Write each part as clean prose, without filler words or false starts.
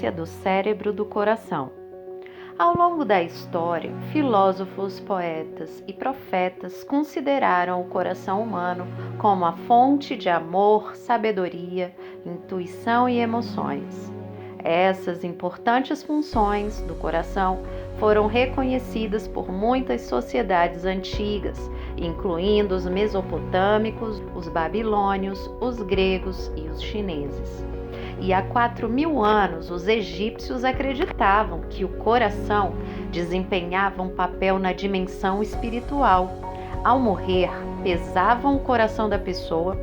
importância do cérebro do coração. Ao longo da história, filósofos, poetas e profetas consideraram o coração humano como a fonte de amor, sabedoria, intuição e emoções. Essas importantes funções do coração foram reconhecidas por muitas sociedades antigas, incluindo os mesopotâmicos, os babilônios, os gregos e os chineses. E há 4.000 anos, os egípcios acreditavam que o coração desempenhava um papel na dimensão espiritual. Ao morrer, pesavam o coração da pessoa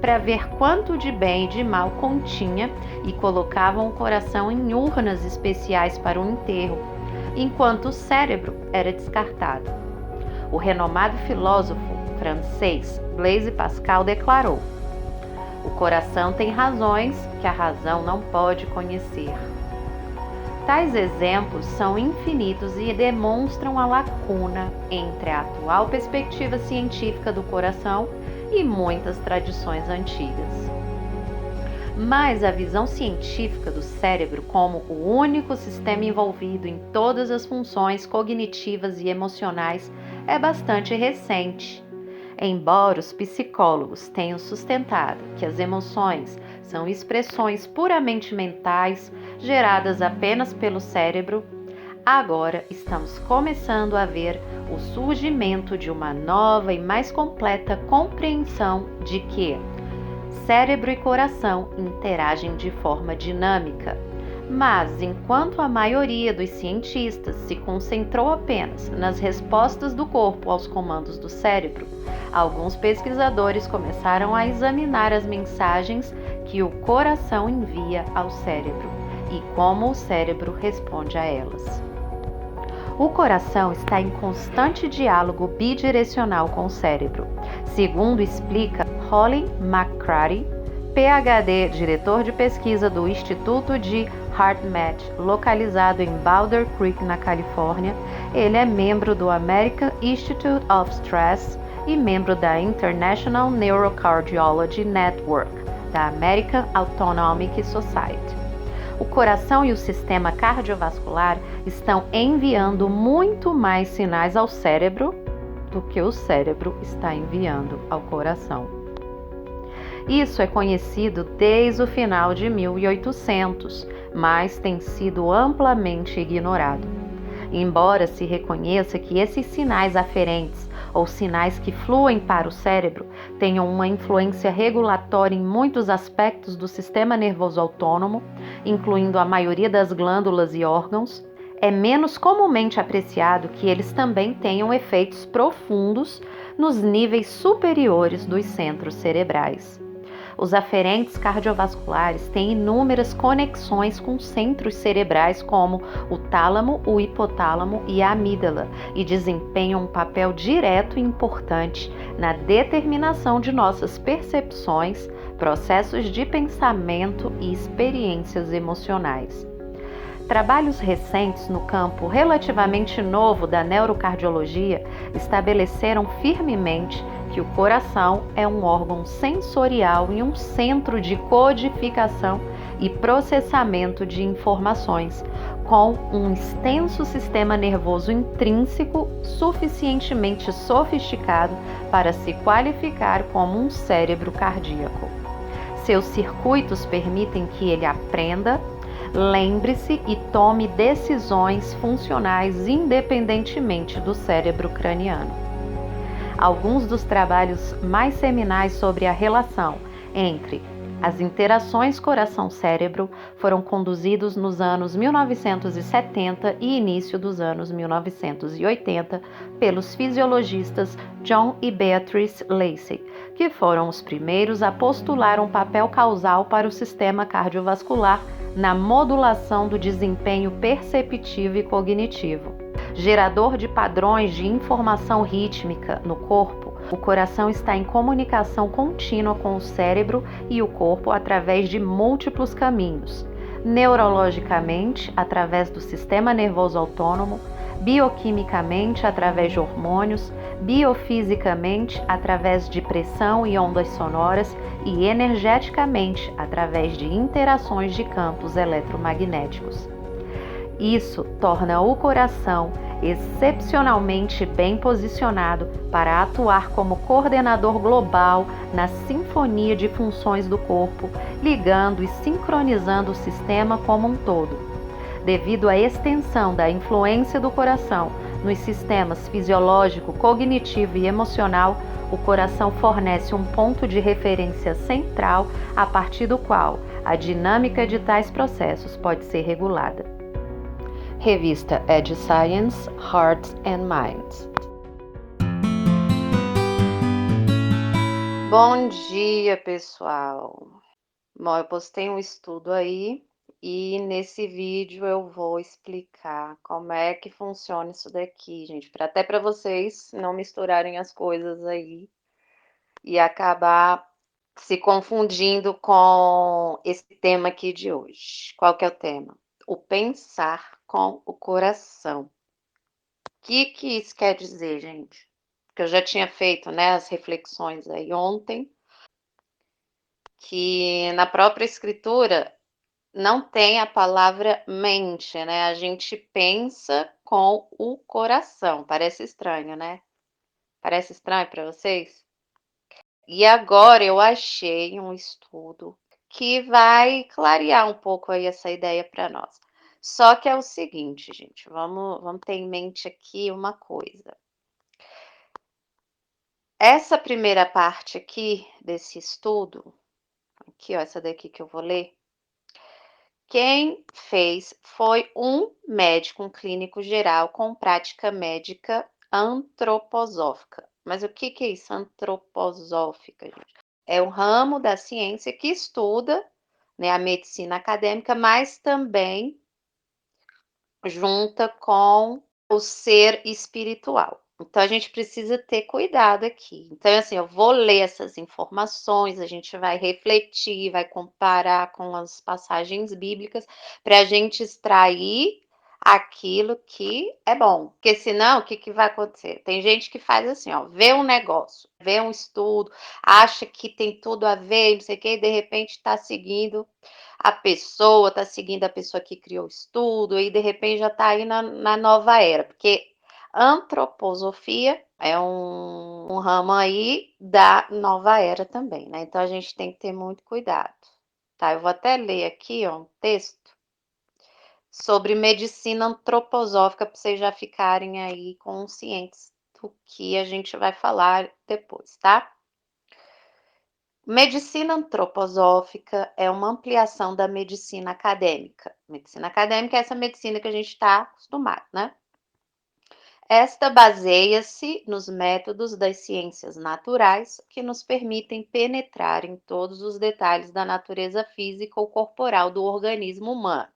para ver quanto de bem e de mal continha e colocavam o coração em urnas especiais para o enterro, enquanto o cérebro era descartado. O renomado filósofo francês Blaise Pascal declarou: "O coração tem razões que a razão não pode conhecer." Tais exemplos são infinitos e demonstram a lacuna entre a atual perspectiva científica do coração e muitas tradições antigas. Mas a visão científica do cérebro como o único sistema envolvido em todas as funções cognitivas e emocionais é bastante recente. Embora os psicólogos tenham sustentado que as emoções são expressões puramente mentais, geradas apenas pelo cérebro, agora estamos começando a ver o surgimento de uma nova e mais completa compreensão de que cérebro e coração interagem de forma dinâmica. Mas, enquanto a maioria dos cientistas se concentrou apenas nas respostas do corpo aos comandos do cérebro, alguns pesquisadores começaram a examinar as mensagens que o coração envia ao cérebro e como o cérebro responde a elas. O coração está em constante diálogo bidirecional com o cérebro, segundo explica Holly McCarty, PhD, diretor de pesquisa do Instituto de HeartMath, localizado em Boulder Creek, na Califórnia. Ele é membro do American Institute of Stress e membro da International Neurocardiology Network, da American Autonomic Society. O coração e o sistema cardiovascular estão enviando muito mais sinais ao cérebro do que o cérebro está enviando ao coração. Isso é conhecido desde o final de 1800, mas tem sido amplamente ignorado. Embora se reconheça que esses sinais aferentes, ou sinais que fluem para o cérebro, tenham uma influência regulatória em muitos aspectos do sistema nervoso autônomo, incluindo a maioria das glândulas e órgãos, é menos comumente apreciado que eles também tenham efeitos profundos nos níveis superiores dos centros cerebrais. Os aferentes cardiovasculares têm inúmeras conexões com centros cerebrais como o tálamo, o hipotálamo e a amígdala e desempenham um papel direto e importante na determinação de nossas percepções, processos de pensamento e experiências emocionais. Trabalhos recentes no campo relativamente novo da neurocardiologia estabeleceram firmemente que o coração é um órgão sensorial e um centro de codificação e processamento de informações, com um extenso sistema nervoso intrínseco suficientemente sofisticado para se qualificar como um cérebro cardíaco. Seus circuitos permitem que ele aprenda, lembre-se e tome decisões funcionais independentemente do cérebro craniano. Alguns dos trabalhos mais seminais sobre a relação entre as interações coração-cérebro foram conduzidos nos anos 1970 e início dos anos 1980 pelos fisiologistas John e Beatrice Lacey, que foram os primeiros a postular um papel causal para o sistema cardiovascular na modulação do desempenho perceptivo e cognitivo. Gerador de padrões de informação rítmica no corpo, o coração está em comunicação contínua com o cérebro e o corpo através de múltiplos caminhos. Neurologicamente, através do sistema nervoso autônomo, bioquimicamente através de hormônios, biofisicamente através de pressão e ondas sonoras e energeticamente através de interações de campos eletromagnéticos. Isso torna o coração excepcionalmente bem posicionado para atuar como coordenador global na sinfonia de funções do corpo, ligando e sincronizando o sistema como um todo. Devido à extensão da influência do coração nos sistemas fisiológico, cognitivo e emocional, o coração fornece um ponto de referência central a partir do qual a dinâmica de tais processos pode ser regulada. Revista Ed Science, Hearts and Minds. Bom dia, pessoal! Bom, eu postei um estudo aí e nesse vídeo eu vou explicar como é que funciona isso daqui, gente, até para vocês não misturarem as coisas aí e acabar se confundindo com esse tema aqui de hoje. Qual que é o tema? O pensar com o coração. O que isso quer dizer, gente? Porque eu já tinha feito, né, as reflexões aí ontem, que na própria escritura não tem a palavra mente, né? A gente pensa com o coração. Parece estranho, né? Parece estranho para vocês? E agora eu achei um estudo que vai clarear um pouco aí essa ideia para nós. Só que é o seguinte, gente, vamos ter em mente aqui uma coisa. Essa primeira parte aqui desse estudo, aqui, ó, essa daqui que eu vou ler, quem fez foi um médico, um clínico geral com prática médica antroposófica. Mas o que é isso, antroposófica, gente? É um ramo da ciência que estuda, né, a medicina acadêmica, mas também junta com o ser espiritual. Então a gente precisa ter cuidado aqui. Então, assim, eu vou ler essas informações, a gente vai refletir, vai comparar com as passagens bíblicas para a gente extrair aquilo que é bom. Porque senão, o que vai acontecer? Tem gente que faz assim, ó, vê um negócio, vê um estudo, acha que tem tudo a ver, não sei o quê, e de repente está seguindo a pessoa, está seguindo a pessoa que criou o estudo, e de repente já está aí na nova era, porque antroposofia é um ramo aí da nova era também, né? Então a gente tem que ter muito cuidado. Tá, eu vou até ler aqui, ó, um texto sobre medicina antroposófica para vocês já ficarem aí conscientes do que a gente vai falar depois, tá? Medicina antroposófica é uma ampliação da medicina acadêmica. Medicina acadêmica é essa medicina que a gente está acostumado, né? Esta baseia-se nos métodos das ciências naturais que nos permitem penetrar em todos os detalhes da natureza física ou corporal do organismo humano.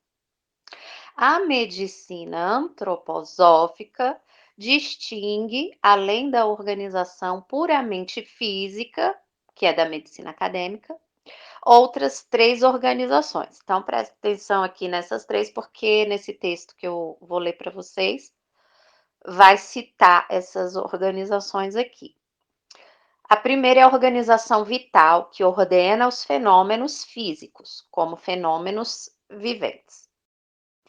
A medicina antroposófica distingue, além da organização puramente física, que é da medicina acadêmica, outras 3 organizações. Então, preste atenção aqui nessas 3, porque nesse texto que eu vou ler para vocês, vai citar essas organizações aqui. A primeira é a organização vital, que ordena os fenômenos físicos, como fenômenos viventes,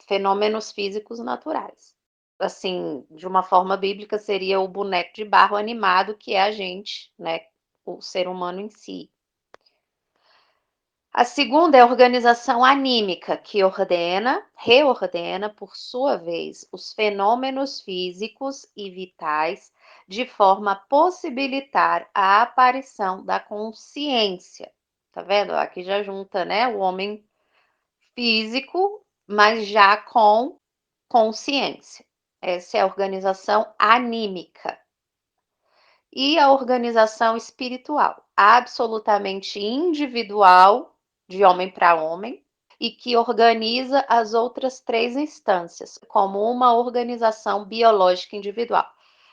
fenômenos físicos naturais. Assim, de uma forma bíblica, seria o boneco de barro animado, que é a gente, né? O ser humano em si. A segunda é a organização anímica, que reordena, por sua vez, os fenômenos físicos e vitais, de forma a possibilitar a aparição da consciência. Tá vendo? Aqui já junta, né, o homem físico, mas já com consciência. Essa é a organização anímica. E a organização espiritual, absolutamente individual, de homem para homem, e que organiza as outras 3 instâncias, como uma organização biológica individual.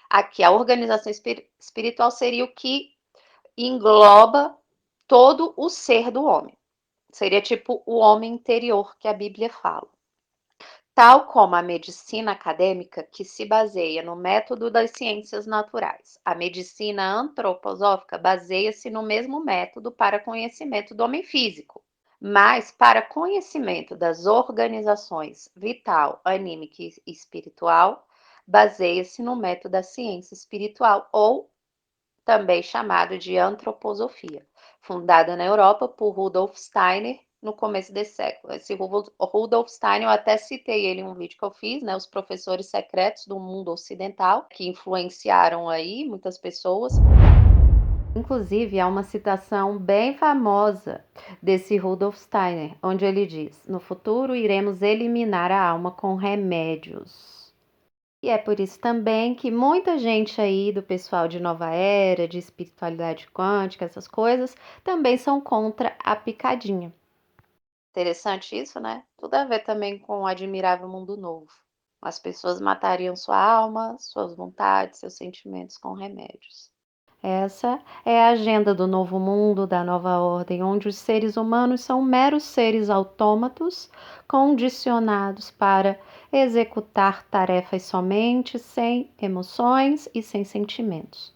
Aqui, a organização espiritual seria o que engloba todo o ser do homem. Seria tipo o homem interior que a Bíblia fala. Tal como a medicina acadêmica, que se baseia no método das ciências naturais. A medicina antroposófica baseia-se no mesmo método para conhecimento do homem físico, mas para conhecimento das organizações vital, anímica e espiritual, baseia-se no método da ciência espiritual ou também chamado de antroposofia, fundada na Europa por Rudolf Steiner no começo desse século. Esse Rudolf Steiner, eu até citei ele em um vídeo que eu fiz, né, os professores secretos do mundo ocidental, que influenciaram aí muitas pessoas. Inclusive, há uma citação bem famosa desse Rudolf Steiner, onde ele diz: no futuro iremos eliminar a alma com remédios. E é por isso também que muita gente aí do pessoal de nova era, de espiritualidade quântica, essas coisas, também são contra a picadinha. Interessante isso, né? Tudo a ver também com o admirável mundo novo. As pessoas matariam sua alma, suas vontades, seus sentimentos com remédios. Essa é a agenda do novo mundo, da nova ordem, onde os seres humanos são meros seres autômatos, condicionados para executar tarefas somente, sem emoções e sem sentimentos.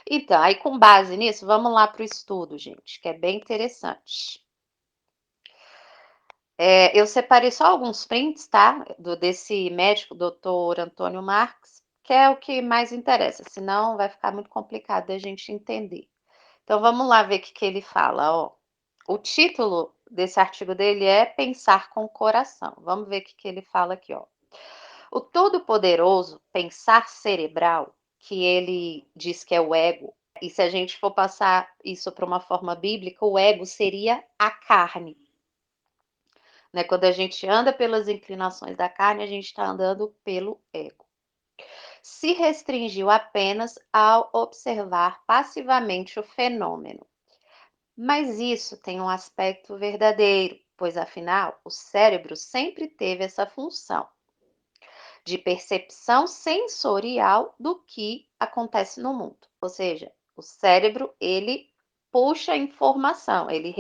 Então, aí com base nisso, vamos lá para o estudo, gente, que é bem interessante. Eu separei só alguns prints, tá? Desse médico, doutor Antônio Marx, que é o que mais interessa, senão vai ficar muito complicado da gente entender. Então vamos lá ver o que ele fala, ó. O título desse artigo dele é Pensar com o Coração. Vamos ver o que ele fala aqui, ó. O todo-poderoso pensar cerebral, que ele diz que é o ego, e se a gente for passar isso para uma forma bíblica, o ego seria a carne. Né? Quando a gente anda pelas inclinações da carne, a gente está andando pelo ego. Se restringiu apenas ao observar passivamente o fenômeno. Mas isso tem um aspecto verdadeiro, pois afinal o cérebro sempre teve essa função de percepção sensorial do que acontece no mundo. Ou seja, o cérebro ele puxa a informação, ele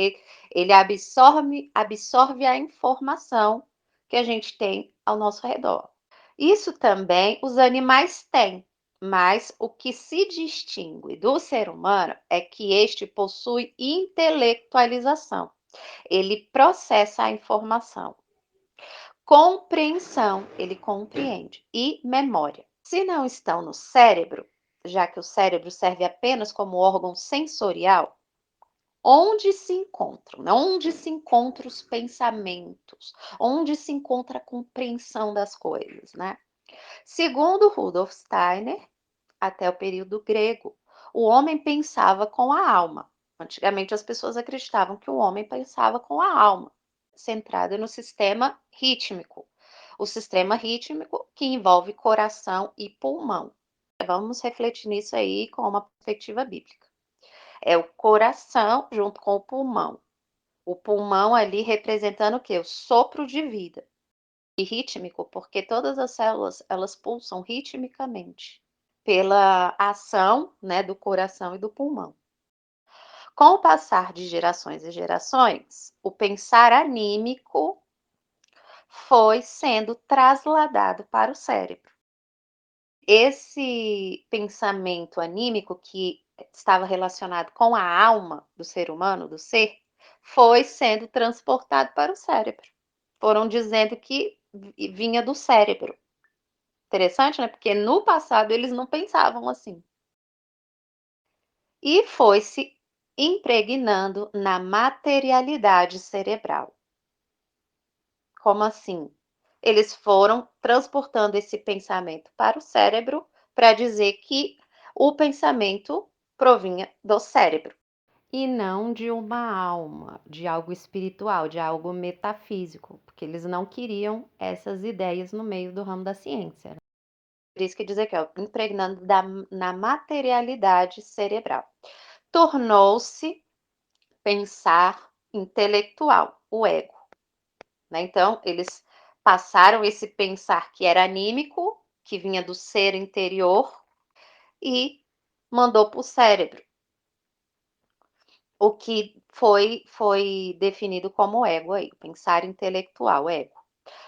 absorve a informação que a gente tem ao nosso redor. Isso também os animais têm, mas o que se distingue do ser humano é que este possui intelectualização. Ele processa a informação. Compreensão, ele compreende. E memória. Se não estão no cérebro, já que o cérebro serve apenas como órgão sensorial, onde se encontram? Onde se encontram os pensamentos? Onde se encontra a compreensão das coisas, né? Segundo Rudolf Steiner, até o período grego, o homem pensava com a alma. Antigamente as pessoas acreditavam que o homem pensava com a alma, centrada no sistema rítmico. O sistema rítmico que envolve coração e pulmão. Vamos refletir nisso aí com uma perspectiva bíblica. É o coração junto com o pulmão. O pulmão ali representando o quê? O sopro de vida. E rítmico, porque todas as células, elas pulsam ritmicamente pela ação, né, do coração e do pulmão. Com o passar de gerações e gerações, o pensar anímico foi sendo trasladado para o cérebro. Esse pensamento anímico que estava relacionado com a alma do ser humano, do ser, foi sendo transportado para o cérebro. Foram dizendo que vinha do cérebro. Interessante, né? Porque no passado eles não pensavam assim. E foi se impregnando na materialidade cerebral. Como assim? Eles foram transportando esse pensamento para o cérebro para dizer que o pensamento provinha do cérebro. E não de uma alma, de algo espiritual, de algo metafísico, porque eles não queriam essas ideias no meio do ramo da ciência. Por isso que diz aqui, ó, impregnando na materialidade cerebral. Tornou-se pensar intelectual, o ego. Né? Então, eles passaram esse pensar que era anímico, que vinha do ser interior, e mandou para o cérebro, o que foi definido como ego aí, pensar intelectual, ego.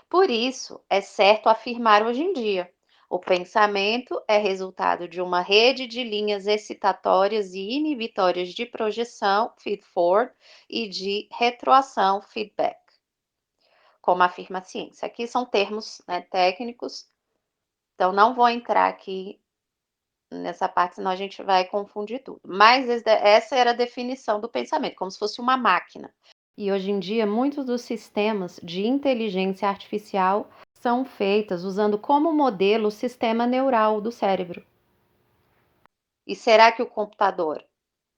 Por isso, é certo afirmar hoje em dia: o pensamento é resultado de uma rede de linhas excitatórias e inibitórias de projeção, feed-forward, e de retroação, feedback, como afirma a ciência. Aqui são termos, né, técnicos, então não vou entrar aqui nessa parte, senão a gente vai confundir tudo. Mas essa era a definição do pensamento, como se fosse uma máquina. E hoje em dia, muitos dos sistemas de inteligência artificial são feitas usando como modelo o sistema neural do cérebro. E será que o computador,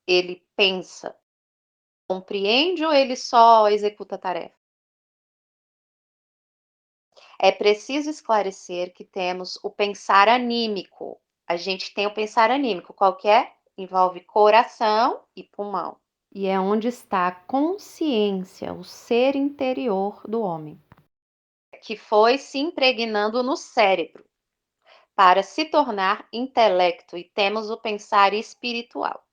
ele pensa, compreende ou ele só executa a tarefa? É preciso esclarecer que temos o pensar anímico. A gente tem o pensar anímico, qual que é? Envolve coração e pulmão. E é onde está a consciência, o ser interior do homem, que foi se impregnando no cérebro para se tornar intelecto, e temos o pensar espiritual,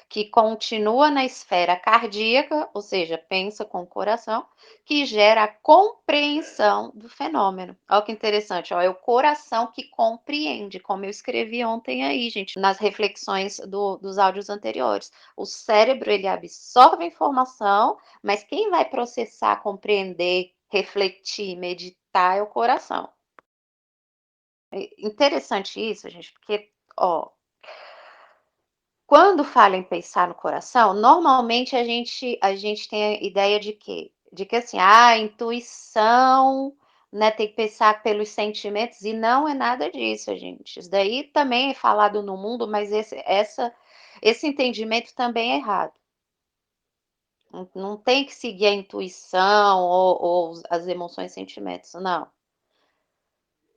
que continua na esfera cardíaca, ou seja, pensa com o coração, que gera a compreensão do fenômeno. Olha que interessante, ó, é o coração que compreende, como eu escrevi ontem aí, gente, nas reflexões dos áudios anteriores. O cérebro, ele absorve a informação, mas quem vai processar, compreender, refletir, meditar é o coração. É interessante isso, gente, porque, ó, quando fala em pensar no coração, normalmente a gente tem a ideia de quê? De que assim, intuição, né, tem que pensar pelos sentimentos, e não é nada disso, gente. Isso daí também é falado no mundo, mas esse entendimento também é errado. Não tem que seguir a intuição ou as emoções e sentimentos, não.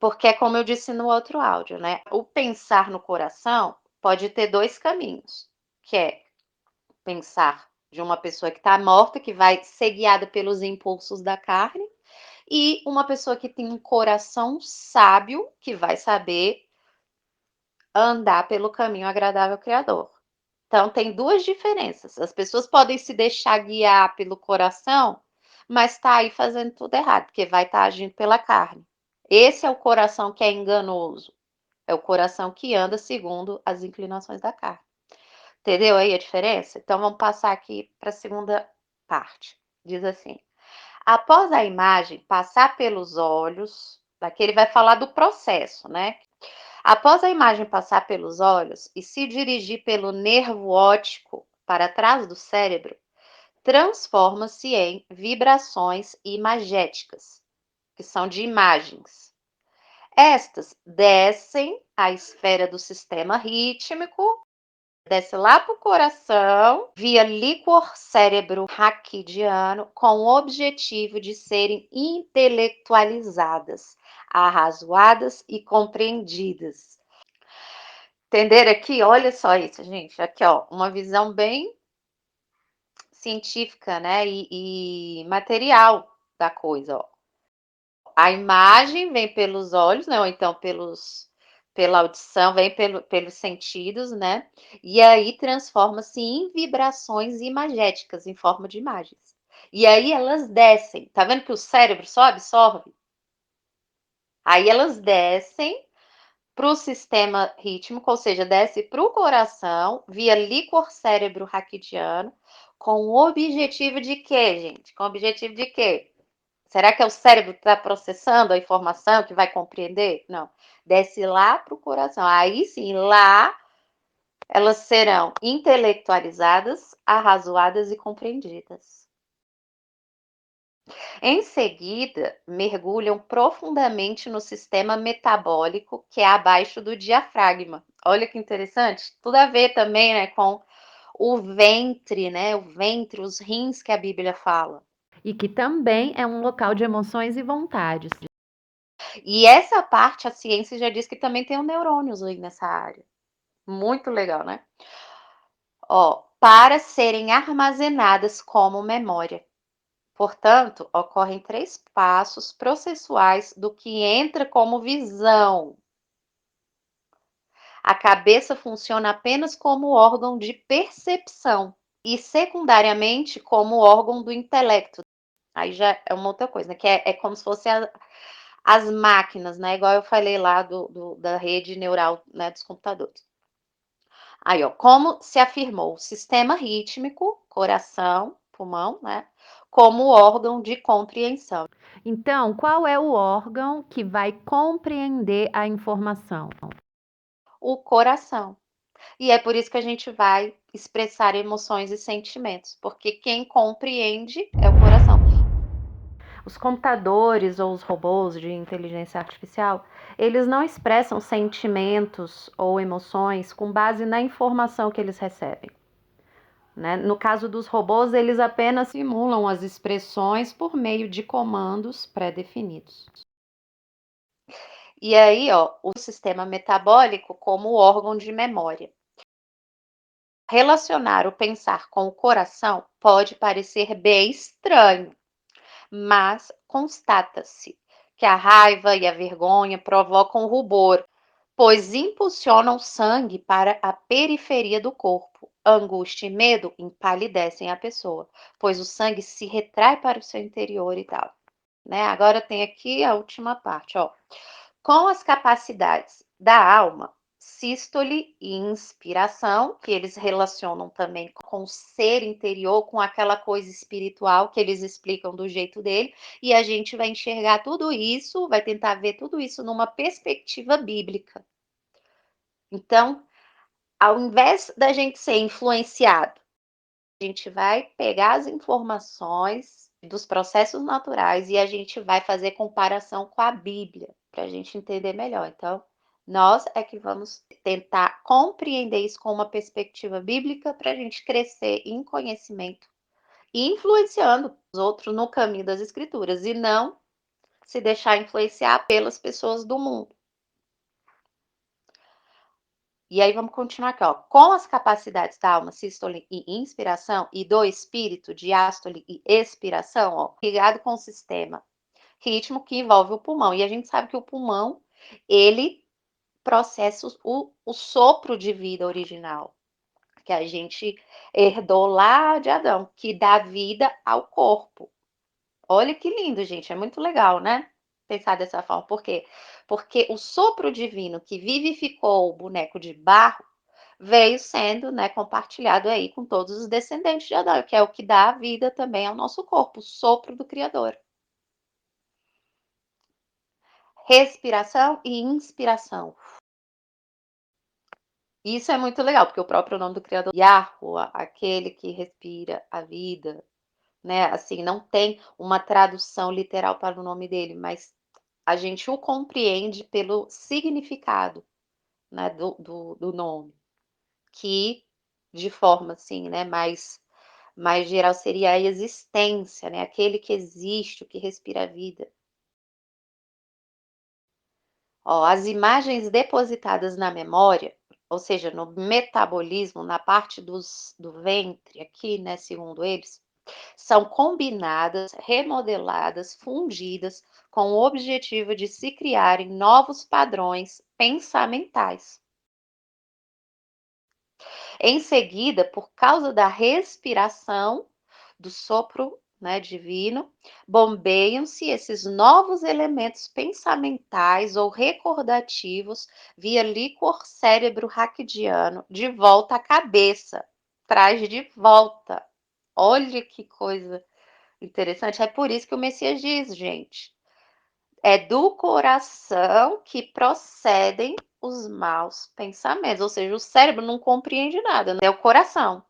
Porque é como eu disse no outro áudio, né? O pensar no coração pode ter dois caminhos, que é pensar de uma pessoa que está morta, que vai ser guiada pelos impulsos da carne, e uma pessoa que tem um coração sábio, que vai saber andar pelo caminho agradável ao Criador. Então, tem duas diferenças. As pessoas podem se deixar guiar pelo coração, mas está aí fazendo tudo errado, porque vai estar agindo pela carne. Esse é o coração que é enganoso. É o coração que anda segundo as inclinações da carne. Entendeu aí a diferença? Então vamos passar aqui para a segunda parte. Diz assim: após a imagem passar pelos olhos, daqui ele vai falar do processo, né? Após a imagem passar pelos olhos e se dirigir pelo nervo óptico para trás do cérebro, transforma-se em vibrações imagéticas, que são de imagens. Estas descem à esfera do sistema rítmico, desce lá para o coração, via líquor cérebro raquidiano, com o objetivo de serem intelectualizadas, arrazoadas e compreendidas. Entender aqui? Olha só isso, gente. Aqui, ó, uma visão bem científica, né, e material da coisa, ó. A imagem vem pelos olhos, né, ou então pela audição, vem pelos sentidos, né, e aí transforma-se em vibrações imagéticas, em forma de imagens. E aí elas descem, tá vendo que o cérebro só absorve? Aí elas descem para o sistema rítmico, ou seja, desce para o coração, via líquor cérebro raquidiano, com o objetivo de quê, gente? Com o objetivo de quê? Será que é o cérebro que está processando a informação, que vai compreender? Não. Desce lá para o coração. Aí sim, lá elas serão intelectualizadas, arrazoadas e compreendidas. Em seguida, mergulham profundamente no sistema metabólico, que é abaixo do diafragma. Olha que interessante. Tudo a ver também, né, com o ventre, né? O ventre, os rins que a Bíblia fala. E que também é um local de emoções e vontades. E essa parte, a ciência já diz que também tem neurônios aí nessa área. Muito legal, né? Ó, para serem armazenadas como memória. Portanto, ocorrem três passos processuais do que entra como visão. A cabeça funciona apenas como órgão de percepção e, secundariamente, como órgão do intelecto. Aí já é uma outra coisa, né? Que é como se fosse as máquinas, né? Igual eu falei lá da rede neural, né, dos computadores. Aí, ó, como se afirmou o sistema rítmico, coração, pulmão, né, como órgão de compreensão. Então, qual é o órgão que vai compreender a informação? O coração. E é por isso que a gente vai expressar emoções e sentimentos, porque quem compreende é o coração. Os computadores ou os robôs de inteligência artificial, eles não expressam sentimentos ou emoções com base na informação que eles recebem. Né? No caso dos robôs, eles apenas simulam as expressões por meio de comandos pré-definidos. E aí, ó, o sistema metabólico como órgão de memória. Relacionar o pensar com o coração pode parecer bem estranho, mas constata-se que a raiva e a vergonha provocam rubor, pois impulsionam sangue para a periferia do corpo. Angústia e medo empalidecem a pessoa, pois o sangue se retrai para o seu interior e tal. Né? Agora tem aqui a última parte, ó. Com as capacidades da alma, sístole e inspiração, que eles relacionam também com o ser interior, com aquela coisa espiritual que eles explicam do jeito dele, e a gente vai enxergar tudo isso, vai tentar ver tudo isso numa perspectiva bíblica. Então, ao invés da gente ser influenciado, a gente vai pegar as informações dos processos naturais e a gente vai fazer comparação com a Bíblia, para a gente entender melhor. Então, nós é que vamos tentar compreender isso com uma perspectiva bíblica para a gente crescer em conhecimento e influenciando os outros no caminho das Escrituras e não se deixar influenciar pelas pessoas do mundo. E aí vamos continuar aqui, ó. Com as capacidades da alma, sístole e inspiração, e do espírito, diástole e expiração, ó, ligado com o sistema ritmo que envolve o pulmão. E a gente sabe que o pulmão, ele processa o sopro de vida original, que a gente herdou lá de Adão, que dá vida ao corpo. Olha que lindo, gente, é muito legal, né? Pensar dessa forma. Por quê? Porque o sopro divino que vivificou o boneco de barro veio sendo, né, compartilhado aí com todos os descendentes de Adão, que é o que dá vida também ao nosso corpo, o sopro do Criador. Respiração e inspiração. Isso é muito legal, porque o próprio nome do Criador, Yahweh, aquele que respira a vida, né? Assim, não tem uma tradução literal para o nome dele, mas a gente o compreende pelo significado, né, do nome, que de forma assim, né, mais geral seria a existência, né, aquele que existe, o que respira a vida. Ó, as imagens depositadas na memória, ou seja, no metabolismo, na parte do ventre aqui, né, segundo eles, são combinadas, remodeladas, fundidas com o objetivo de se criarem novos padrões pensamentais. Em seguida, por causa da respiração, do sopro, né, divino, bombeiam-se esses novos elementos pensamentais ou recordativos via líquor cérebro raquidiano de volta à cabeça, traz de volta. Olha que coisa interessante. É por isso que o Messias diz, gente, é do coração que procedem os maus pensamentos, ou seja, o cérebro não compreende nada, né? É o coração.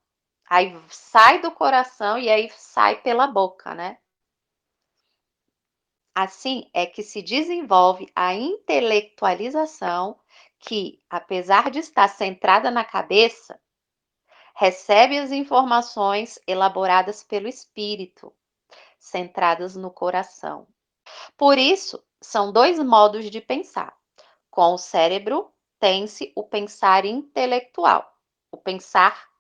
Aí sai do coração e aí sai pela boca, né? Assim é que se desenvolve a intelectualização que, apesar de estar centrada na cabeça, recebe as informações elaboradas pelo espírito, centradas no coração. Por isso, são dois modos de pensar. Com o cérebro, tem-se o pensar intelectual, o pensar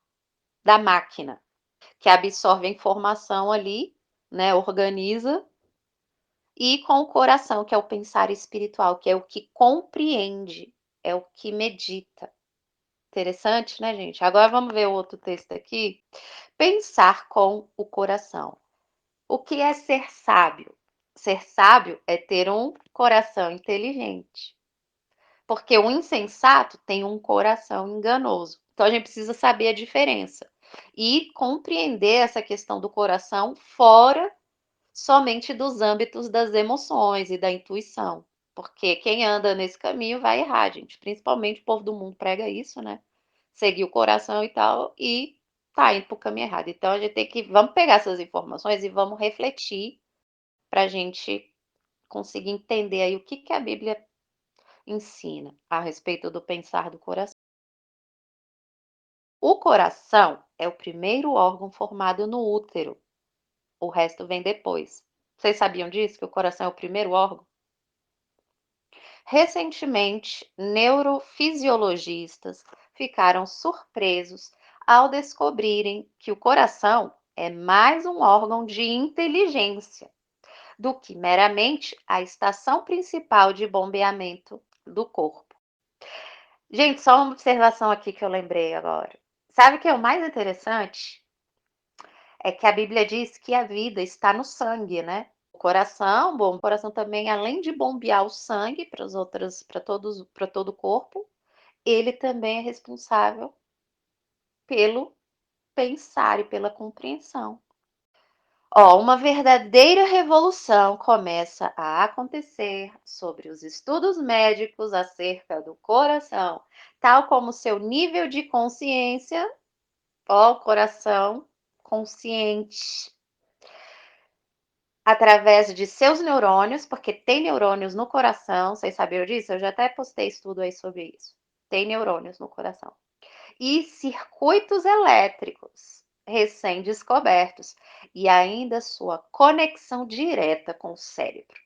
da máquina, que absorve a informação ali, né, organiza, e com o coração, que é o pensar espiritual, que é o que compreende, é o que medita. Interessante, né, gente? Agora vamos ver o outro texto aqui. Pensar com o coração. O que é ser sábio? Ser sábio é ter um coração inteligente. Porque o insensato tem um coração enganoso. Então a gente precisa saber a diferença e compreender essa questão do coração fora somente dos âmbitos das emoções e da intuição. Porque quem anda nesse caminho vai errar, gente. Principalmente o povo do mundo prega isso, né? Seguir o coração e tal, e tá indo pro caminho errado. Então a gente tem que. Vamos pegar essas informações e vamos refletir para a gente conseguir entender aí o que, que a Bíblia ensina a respeito do pensar do coração. O coração é o primeiro órgão formado no útero, o resto vem depois. Vocês sabiam disso? Que o coração é o primeiro órgão? Recentemente, neurofisiologistas ficaram surpresos ao descobrirem que o coração é mais um órgão de inteligência do que meramente a estação principal de bombeamento do corpo. Gente, só uma observação aqui que eu lembrei agora. Sabe o que é o mais interessante? É que a Bíblia diz que a vida está no sangue, né? O coração, bom, o coração também, além de bombear o sangue para as outras, para todo o corpo, ele também é responsável pelo pensar e pela compreensão. Ó, uma verdadeira revolução começa a acontecer sobre os estudos médicos acerca do coração, tal como seu nível de consciência, ó, coração consciente, através de seus neurônios, porque tem neurônios no coração, vocês sabiam disso? Eu já até postei estudo aí sobre isso. Tem neurônios no coração. E circuitos elétricos recém-descobertos, e ainda sua conexão direta com o cérebro.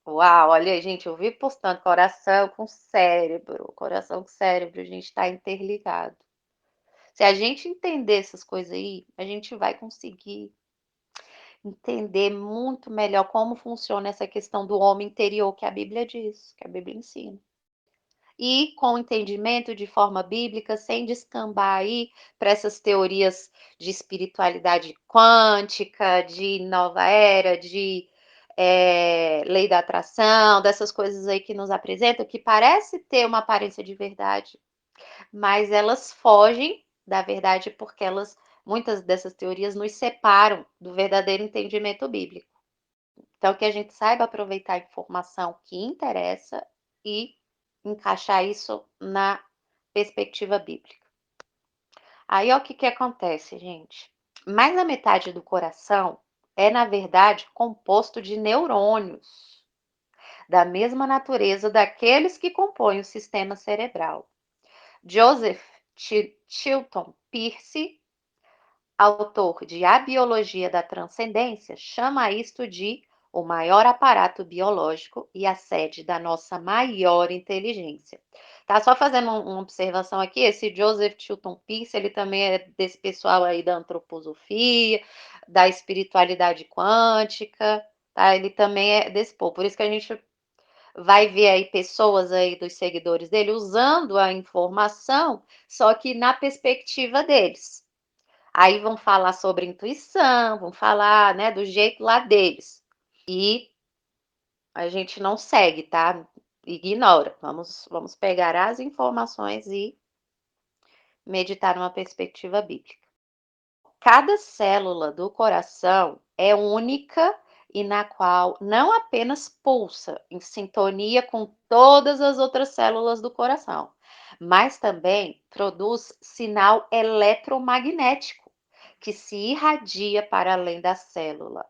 Uau, olha aí, gente, eu vi postando coração com cérebro, coração com cérebro, a gente está interligado. Se a gente entender essas coisas aí, a gente vai conseguir entender muito melhor como funciona essa questão do homem interior que a Bíblia diz, que a Bíblia ensina. E com entendimento de forma bíblica, sem descambar aí para essas teorias de espiritualidade quântica, de nova era, de lei da atração, dessas coisas aí que nos apresentam, que parece ter uma aparência de verdade, mas elas fogem da verdade porque muitas dessas teorias nos separam do verdadeiro entendimento bíblico. Então, que a gente saiba aproveitar a informação que interessa e encaixar isso na perspectiva bíblica. Aí, ó, o que acontece, gente? Mais da metade do coração é, na verdade, composto de neurônios, da mesma natureza daqueles que compõem o sistema cerebral. Joseph Chilton Pearce, autor de A Biologia da Transcendência, chama isto de o maior aparato biológico e a sede da nossa maior inteligência. Tá só fazendo uma observação aqui, esse Joseph Chilton Pearce, ele também é desse pessoal aí da antroposofia, da espiritualidade quântica, tá? Ele também é desse povo, por isso que a gente vai ver aí pessoas aí dos seguidores dele usando a informação, só que na perspectiva deles. Aí vão falar sobre intuição, vão falar, né, do jeito lá deles. E a gente não segue, tá? Ignora. Vamos pegar as informações e meditar numa perspectiva bíblica. Cada célula do coração é única e na qual não apenas pulsa em sintonia com todas as outras células do coração, mas também produz sinal eletromagnético que se irradia para além da célula.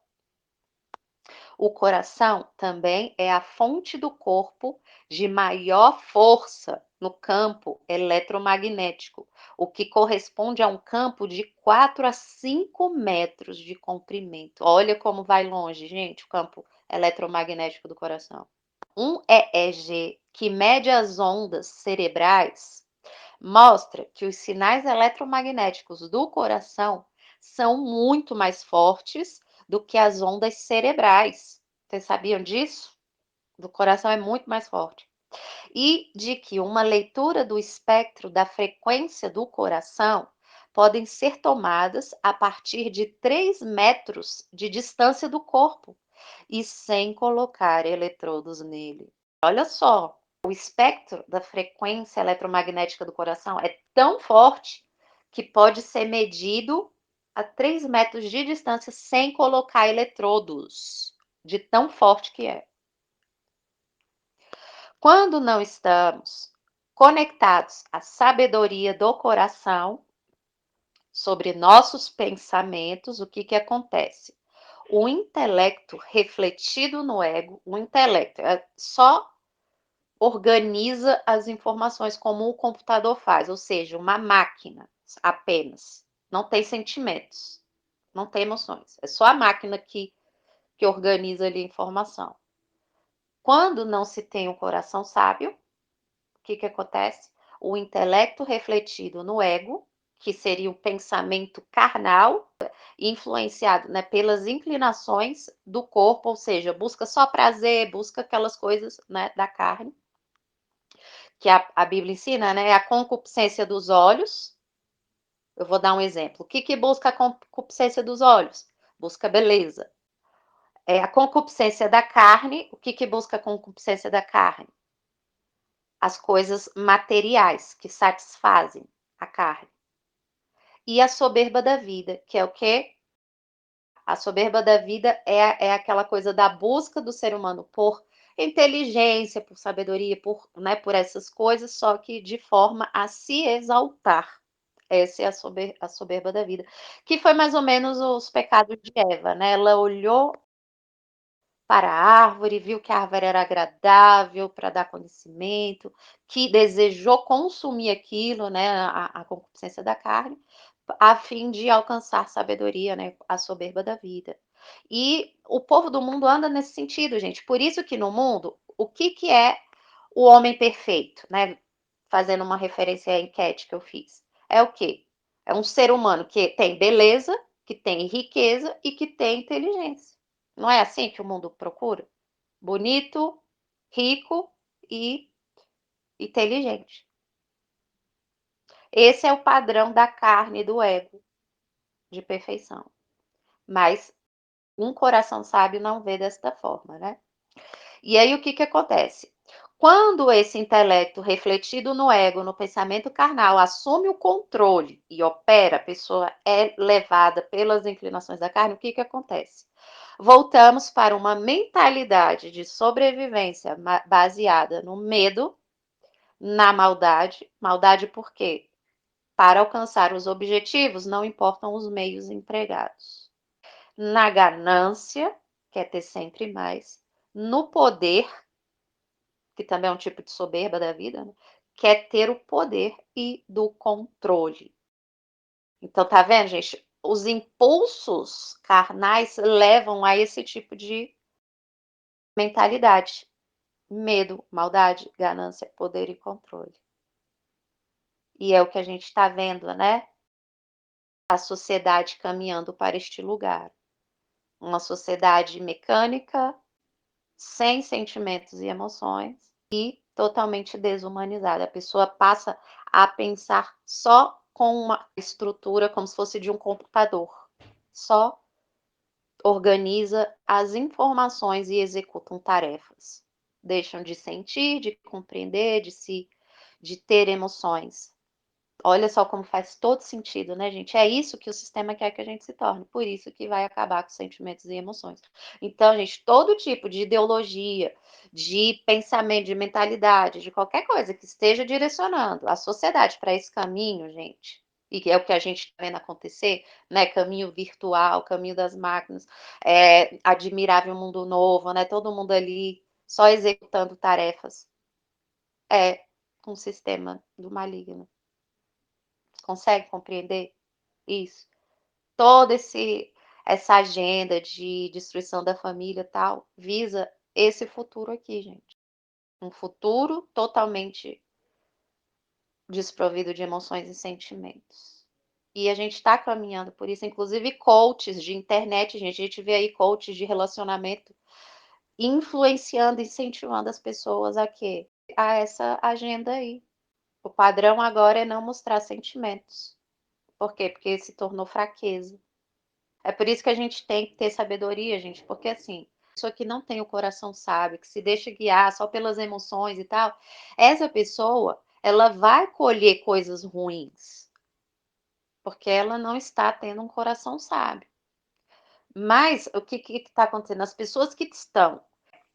O coração também é a fonte do corpo de maior força no campo eletromagnético, o que corresponde a um campo de 4 a 5 metros de comprimento. Olha como vai longe, gente, o campo eletromagnético do coração. Um EEG que mede as ondas cerebrais mostra que os sinais eletromagnéticos do coração são muito mais fortes do que as ondas cerebrais. Vocês sabiam disso? Do coração é muito mais forte. E de que uma leitura do espectro da frequência do coração podem ser tomadas a partir de 3 metros de distância do corpo e sem colocar eletrodos nele. Olha só, o espectro da frequência eletromagnética do coração é tão forte que pode ser medido a 3 metros de distância sem colocar eletrodos, de tão forte que é. Quando não estamos conectados à sabedoria do coração sobre nossos pensamentos, o que acontece? O intelecto refletido no ego, o intelecto só organiza as informações como o computador faz, ou seja, uma máquina apenas. Não tem sentimentos, não tem emoções. É só a máquina que organiza ali a informação. Quando não se tem um coração sábio, o que acontece? O intelecto refletido no ego, que seria o pensamento carnal, influenciado, né, pelas inclinações do corpo, ou seja, busca só prazer, busca aquelas coisas, né, da carne, que a Bíblia ensina, né, a concupiscência dos olhos. Eu vou dar um exemplo. O que busca a concupiscência dos olhos? Busca beleza. A concupiscência da carne, o que busca a concupiscência da carne? As coisas materiais que satisfazem a carne. E a soberba da vida, que é o quê? A soberba da vida é aquela coisa da busca do ser humano por inteligência, por sabedoria, né, por essas coisas, só que de forma a se exaltar. Essa é a soberba da vida. Que foi mais ou menos os pecados de Eva, né? Ela olhou para a árvore, viu que a árvore era agradável para dar conhecimento, que desejou consumir aquilo, né? A concupiscência da carne, a fim de alcançar sabedoria, né? A soberba da vida. E o povo do mundo anda nesse sentido, gente. Por isso que no mundo, o que é o homem perfeito, né? Fazendo uma referência à enquete que eu fiz. É o quê? É um ser humano que tem beleza, que tem riqueza e que tem inteligência. Não é assim que o mundo procura? Bonito, rico e inteligente. Esse é o padrão da carne e do ego de perfeição. Mas um coração sábio não vê desta forma, né? E aí o que acontece? Quando esse intelecto refletido no ego, no pensamento carnal, assume o controle e opera, a pessoa é levada pelas inclinações da carne, o que acontece? Voltamos para uma mentalidade de sobrevivência baseada no medo, na maldade. Maldade por quê? Para alcançar os objetivos, não importam os meios empregados. Na ganância, quer ter sempre mais. No poder, que também é um tipo de soberba da vida, né? Quer ter o poder e do controle. Então, tá vendo, gente? Os impulsos carnais levam a esse tipo de mentalidade. Medo, maldade, ganância, poder e controle. E é o que a gente está vendo, né? A sociedade caminhando para este lugar. Uma sociedade mecânica, sem sentimentos e emoções e totalmente desumanizada. A pessoa passa a pensar só com uma estrutura como se fosse de um computador. Só organiza as informações e executam tarefas. Deixam de sentir, de compreender, de ter emoções. Olha só como faz todo sentido, né, gente? É isso que o sistema quer que a gente se torne, por isso que vai acabar com sentimentos e emoções. Então, gente, todo tipo de ideologia, de pensamento, de mentalidade, de qualquer coisa que esteja direcionando a sociedade para esse caminho, gente, e que é o que a gente está vendo acontecer, né? Caminho virtual, caminho das máquinas, admirável mundo novo, né? Todo mundo ali só executando tarefas. É um sistema do maligno. Consegue compreender isso? Toda essa agenda de destruição da família e tal visa esse futuro aqui, gente. Um futuro totalmente desprovido de emoções e sentimentos. E a gente está caminhando por isso, inclusive coaches de internet, gente. A gente vê aí coaches de relacionamento influenciando, incentivando as pessoas a quê? A essa agenda aí. O padrão agora é não mostrar sentimentos. Por quê? Porque se tornou fraqueza. É por isso que a gente tem que ter sabedoria, gente, porque assim, pessoa que não tem o coração sábio, que se deixa guiar só pelas emoções e tal, essa pessoa, ela vai colher coisas ruins, porque ela não está tendo um coração sábio. Mas o que está acontecendo? As pessoas que estão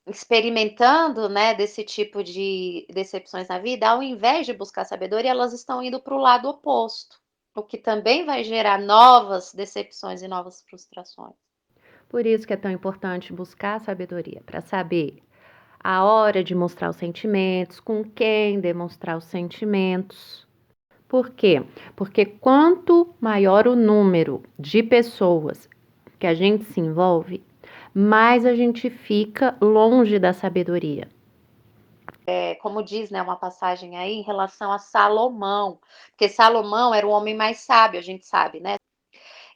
experimentando, né, desse tipo de decepções na vida, ao invés de buscar sabedoria, elas estão indo para o lado oposto, o que também vai gerar novas decepções e novas frustrações. Por isso que é tão importante buscar a sabedoria, para saber a hora de mostrar os sentimentos, com quem demonstrar os sentimentos. Por quê? Porque quanto maior o número de pessoas que a gente se envolve, mais a gente fica longe da sabedoria. Como diz, né, uma passagem aí em relação a Salomão, porque Salomão era o homem mais sábio, a gente sabe, né?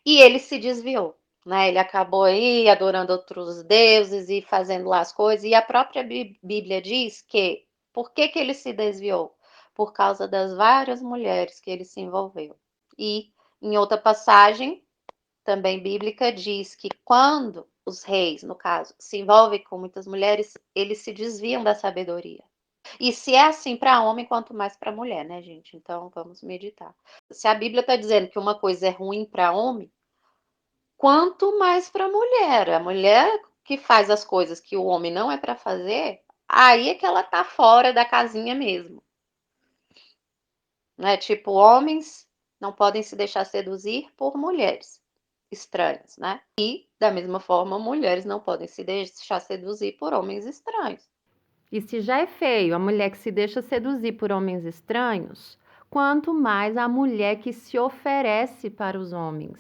E ele se desviou, né? Ele acabou aí adorando outros deuses e fazendo lá as coisas. E a própria Bíblia diz que por que ele se desviou? Por causa das várias mulheres que ele se envolveu. E em outra passagem, também bíblica, diz que quando os reis, no caso, se envolvem com muitas mulheres, eles se desviam da sabedoria. E se é assim para homem, quanto mais para mulher, né, gente? Então vamos meditar. Se a Bíblia está dizendo que uma coisa é ruim para homem, quanto mais para mulher. A mulher que faz as coisas que o homem não é para fazer, aí é que ela tá fora da casinha mesmo. Né? Tipo, homens não podem se deixar seduzir por mulheres estranhas, né? E, da mesma forma, mulheres não podem se deixar seduzir por homens estranhos. E se já é feio a mulher que se deixa seduzir por homens estranhos, quanto mais a mulher que se oferece para os homens.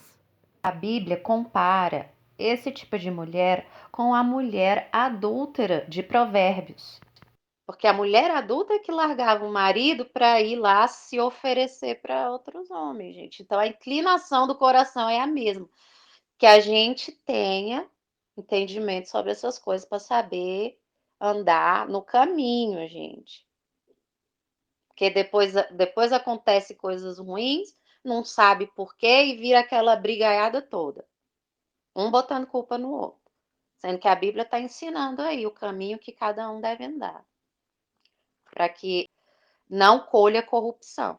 A Bíblia compara esse tipo de mulher com a mulher adúltera de Provérbios. Porque a mulher adulta é que largava o marido para ir lá se oferecer para outros homens, gente. Então a inclinação do coração é a mesma. Que a gente tenha entendimento sobre essas coisas para saber andar no caminho, gente. Porque depois acontece coisas ruins, não sabe por quê e vira aquela brigaiada toda. Um botando culpa no outro. Sendo que a Bíblia está ensinando aí o caminho que cada um deve andar. Para que não colha corrupção.